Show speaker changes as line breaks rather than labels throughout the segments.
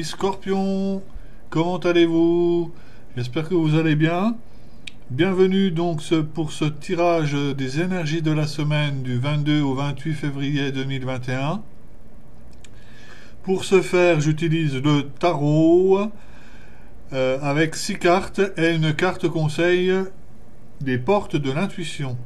amis Scorpion, comment allez-vous? J'espère que vous allez bien. Bienvenue donc pour ce tirage des énergies de la semaine du 22 au 28 février 2021. Pour ce faire, j'utilise le tarot avec 6 cartes et une carte conseil des portes de l'intuition.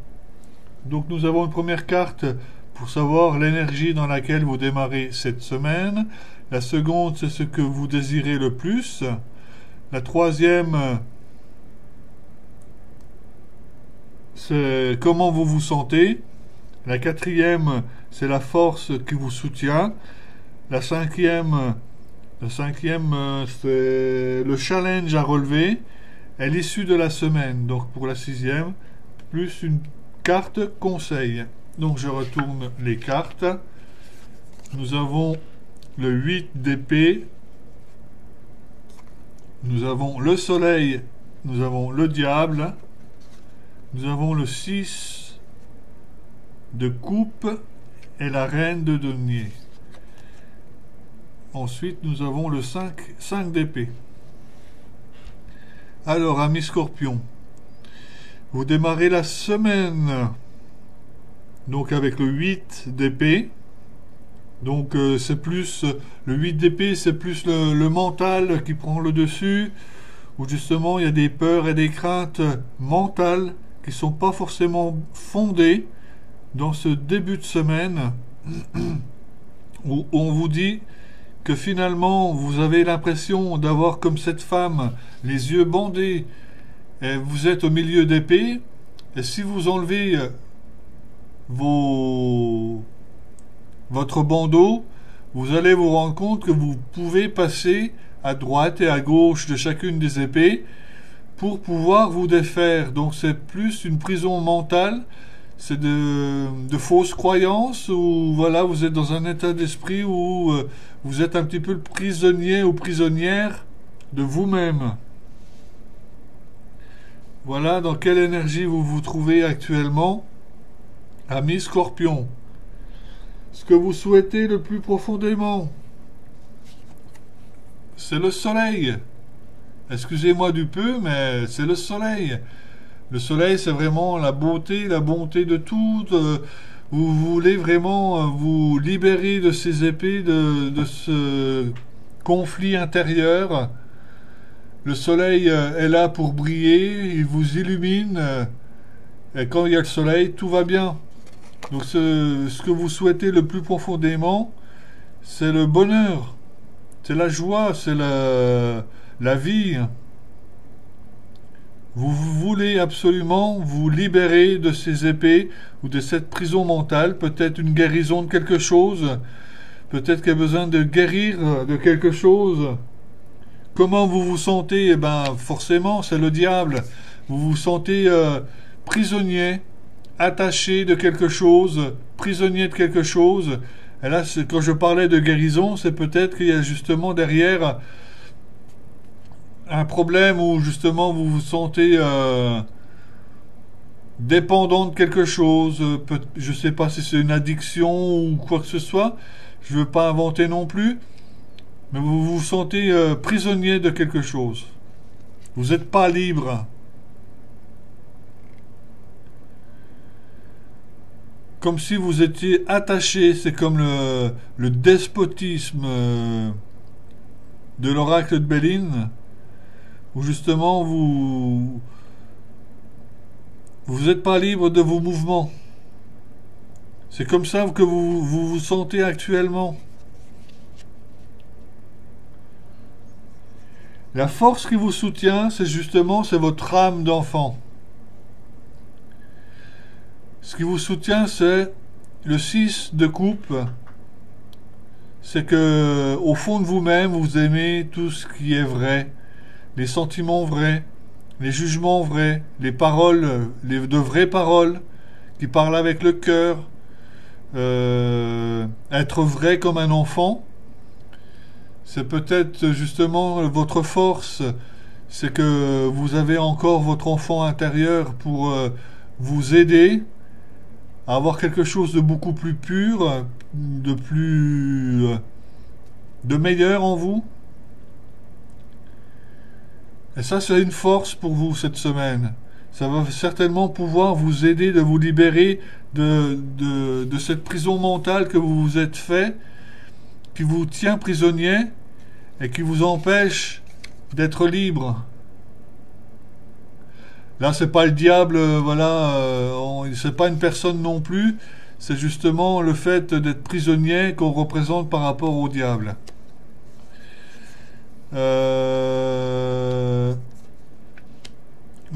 Donc nous avons une première carte pour savoir l'énergie dans laquelle vous démarrez cette semaine. La seconde, c'est ce que vous désirez le plus. La troisième, c'est comment vous vous sentez. La quatrième, c'est la force qui vous soutient. La cinquième, c'est le challenge à relever et l'issue de la semaine. Donc pour la sixième, plus une carte conseil. Donc je retourne les cartes. Nous avons le 8 d'épée. Nous avons le soleil. Nous avons le diable. Nous avons le 6 de coupe et la reine de denier. Ensuite, nous avons le 5 d'épée. Alors, amis Scorpion, vous démarrez la semaine donc avec le 8 d'épée. Donc c'est plus le 8 d'épée, c'est plus le mental qui prend le dessus, où justement il y a des peurs et des craintes mentales qui sont pas forcément fondées dans ce début de semaine où on vous dit que finalement vous avez l'impression d'avoir comme cette femme les yeux bandés et vous êtes au milieu d'épée, et si vous enlevez votre bandeau, vous allez vous rendre compte que vous pouvez passer à droite et à gauche de chacune des épées pour pouvoir vous défaire. Donc c'est plus une prison mentale, c'est de fausses croyances, où voilà, vous êtes dans un état d'esprit où vous êtes un petit peu le prisonnier ou prisonnière de vous-même. Voilà dans quelle énergie vous vous trouvez actuellement, amis Scorpion. Ce que vous souhaitez le plus profondément, c'est le soleil. Excusez-moi du peu, mais c'est le soleil. Le soleil, c'est vraiment la bonté de tout. Vous voulez vraiment vous libérer de ces épées, de ce conflit intérieur. Le soleil est là pour briller, il vous illumine. Et quand il y a le soleil, tout va bien. Donc ce que vous souhaitez le plus profondément, c'est le bonheur, c'est la joie, c'est la vie. Vous voulez absolument vous libérer de ces épées ou de cette prison mentale, peut-être une guérison de quelque chose, peut-être qu'il y a besoin de guérir de quelque chose. Comment vous vous sentez? Eh ben, forcément, c'est le diable. Vous vous sentez prisonnier, attaché de quelque chose, prisonnier de quelque chose. Et là, quand je parlais de guérison, c'est peut-être qu'il y a justement derrière un problème où justement vous vous sentez dépendant de quelque chose. Je ne sais pas si c'est une addiction ou quoi que ce soit. Je ne veux pas inventer non plus. Mais vous vous sentez prisonnier de quelque chose. Vous n'êtes pas libre. Comme si vous étiez attaché, c'est comme le despotisme de l'oracle de Béline, où justement vous n'êtes pas libre de vos mouvements. C'est comme ça que vous sentez actuellement. La force qui vous soutient, c'est votre âme d'enfant. Ce qui vous soutient, c'est le 6 de coupe. C'est que, au fond de vous-même, vous aimez tout ce qui est vrai. Les sentiments vrais, les jugements vrais, les paroles, de vraies paroles, qui parlent avec le cœur. Être vrai comme un enfant. C'est peut-être justement votre force. C'est que vous avez encore votre enfant intérieur pour vous aider à avoir quelque chose de beaucoup plus pur, de meilleur en vous. Et ça, c'est une force pour vous cette semaine. Ça va certainement pouvoir vous aider de vous libérer de cette prison mentale que vous vous êtes fait, qui vous tient prisonnier et qui vous empêche d'être libre. Là, c'est pas le diable, voilà, c'est pas une personne non plus. C'est justement le fait d'être prisonnier qu'on représente par rapport au diable.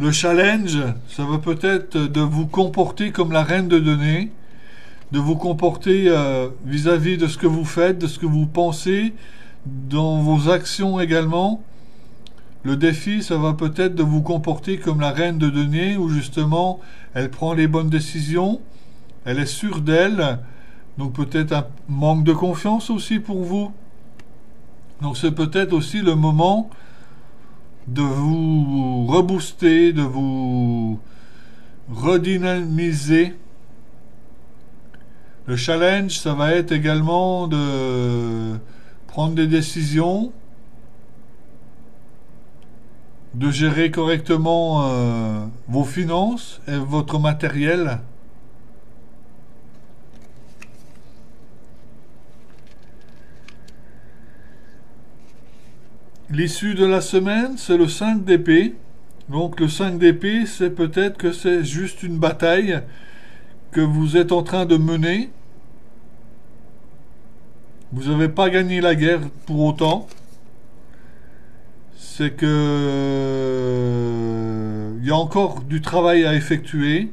Le challenge, ça va peut-être de vous comporter comme la reine de données, de vous comporter vis-à-vis de ce que vous faites, de ce que vous pensez, dans vos actions également. Le défi, ça va peut-être de vous comporter comme la reine de données, où justement, elle prend les bonnes décisions, elle est sûre d'elle, donc peut-être un manque de confiance aussi pour vous. Donc c'est peut-être aussi le moment de vous rebooster, de vous redynamiser. Le challenge, ça va être également de prendre des décisions, de gérer correctement vos finances et votre matériel. L'issue de la semaine, c'est le 5 d'épée. Donc le 5 d'épée, c'est peut-être que c'est juste une bataille que vous êtes en train de mener. Vous n'avez pas gagné la guerre pour autant. C'est que il y a encore du travail à effectuer.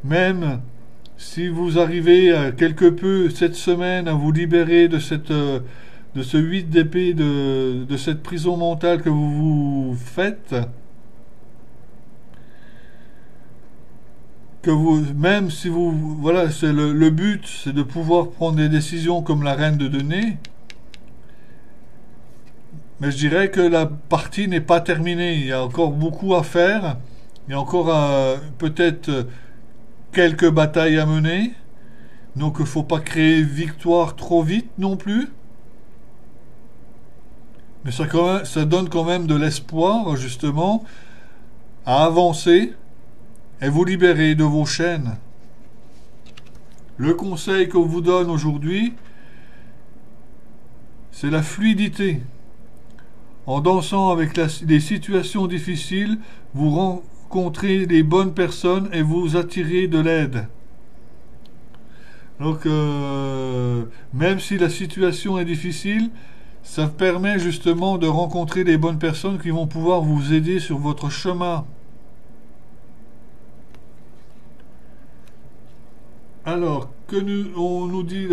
Même si vous arrivez quelque peu cette semaine à vous libérer de de ce 8 d'épée, de cette prison mentale que vous vous faites, que vous, même si vous, voilà, c'est le but, c'est de pouvoir prendre des décisions comme la reine de données. Mais je dirais que la partie n'est pas terminée. Il y a encore beaucoup à faire. Il y a encore peut-être quelques batailles à mener. Donc il ne faut pas créer victoire trop vite non plus. Mais ça donne quand même de l'espoir, justement, à avancer et vous libérer de vos chaînes. Le conseil qu'on vous donne aujourd'hui, c'est la fluidité. En dansant avec les situations difficiles, vous rencontrez les bonnes personnes et vous attirez de l'aide. Donc, même si la situation est difficile, ça permet justement de rencontrer les bonnes personnes qui vont pouvoir vous aider sur votre chemin. Alors, on nous dit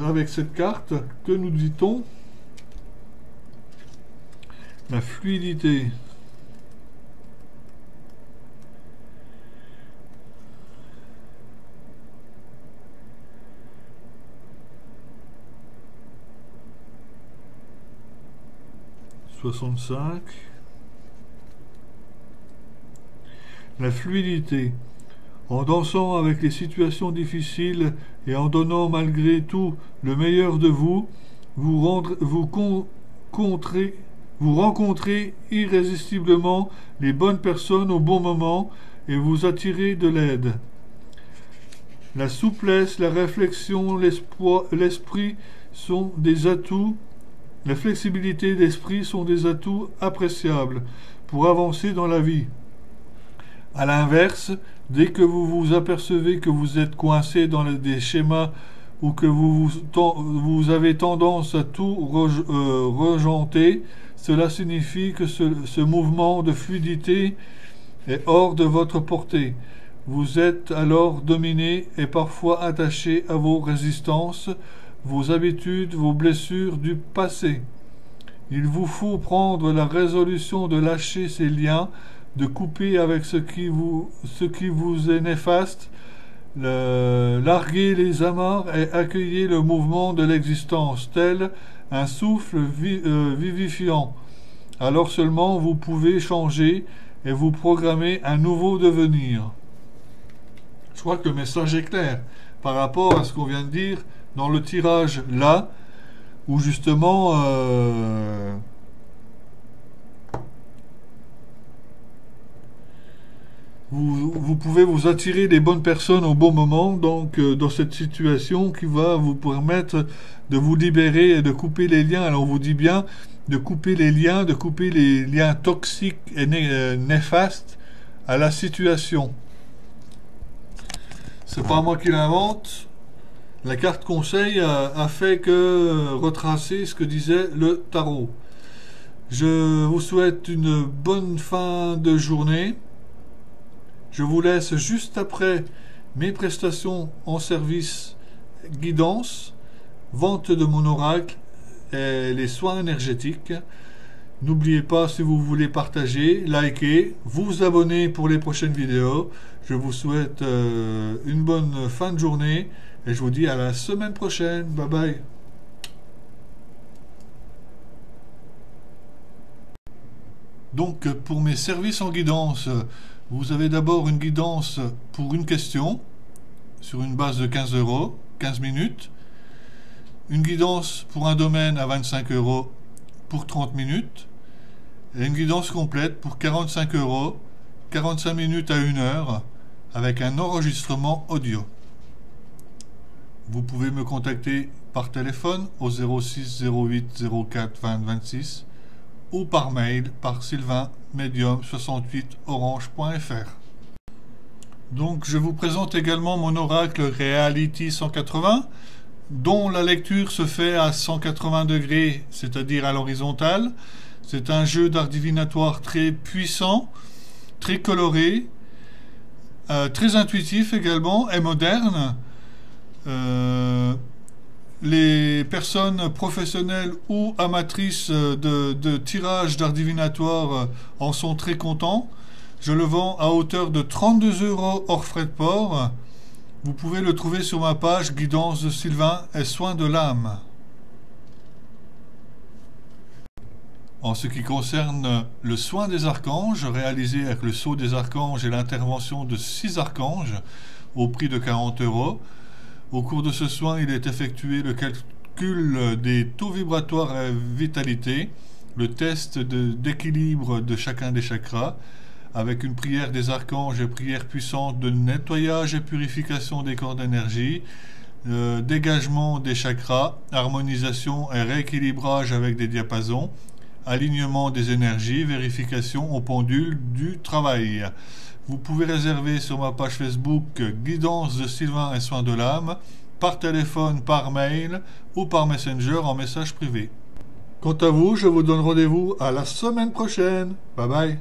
avec cette carte, que nous dit-on? La fluidité. « 65. La fluidité. En dansant avec les situations difficiles et en donnant malgré tout le meilleur de vous, vous rencontrez irrésistiblement les bonnes personnes au bon moment et vous attirez de l'aide. La souplesse, la réflexion, l'esprit sont des atouts. La flexibilité d'esprit sont des atouts appréciables pour avancer dans la vie. À l'inverse, dès que vous vous apercevez que vous êtes coincé dans des schémas ou que vous avez tendance à tout rejeter, cela signifie que ce mouvement de fluidité est hors de votre portée. Vous êtes alors dominé et parfois attaché à vos résistances, vos habitudes, vos blessures du passé. Il vous faut prendre la résolution de lâcher ces liens, de couper avec ce qui vous est néfaste, larguer les amarres et accueillir le mouvement de l'existence, tel un souffle vivifiant. Alors seulement vous pouvez changer et vous programmer un nouveau devenir. Je crois que le message est clair par rapport à ce qu'on vient de dire dans le tirage là, où justement vous pouvez vous attirer les bonnes personnes au bon moment, donc dans cette situation qui va vous permettre de vous libérer et de couper les liens. Alors on vous dit bien de couper les liens toxiques et néfastes à la situation. C'est pas moi qui l'invente. La carte conseil a fait que retracer ce que disait le tarot. Je vous souhaite une bonne fin de journée. Je vous laisse juste après mes prestations en service guidance, vente de mon oracle et les soins énergétiques. N'oubliez pas, si vous voulez partager, liker, vous abonner pour les prochaines vidéos. Je vous souhaite une bonne fin de journée et je vous dis à la semaine prochaine. Bye bye. Donc pour mes services en guidance, vous avez d'abord une guidance pour une question sur une base de 15 €, 15 minutes. Une guidance pour un domaine à 25 € pour 30 minutes. Et une guidance complète pour 45 €, 45 minutes à 1 heure, avec un enregistrement audio. Vous pouvez me contacter par téléphone au 06 08 04 20 26 ou par mail par sylvain-medium68orange.fr. Donc je vous présente également mon oracle Reality 180, dont la lecture se fait à 180 degrés, c'est-à-dire à l'horizontale. C'est un jeu d'art divinatoire très puissant, très coloré, très intuitif également et moderne. Les personnes professionnelles ou amatrices de tirage d'art divinatoire en sont très contents. Je le vends à hauteur de 32 € hors frais de port. Vous pouvez le trouver sur ma page Guidance de Sylvain et Soins de l'âme. En ce qui concerne le soin des archanges, réalisé avec le sceau des archanges et l'intervention de 6 archanges au prix de 40 €, au cours de ce soin, il est effectué le calcul des taux vibratoires et vitalité, le test d'équilibre de chacun des chakras, avec une prière des archanges et prière puissante de nettoyage et purification des corps d'énergie, dégagement des chakras, harmonisation et rééquilibrage avec des diapasons, alignement des énergies, vérification au pendule du travail. Vous pouvez réserver sur ma page Facebook Guidance de Sylvain et Soins de l'âme, par téléphone, par mail ou par Messenger en message privé. Quant à vous, je vous donne rendez-vous à la semaine prochaine. Bye bye.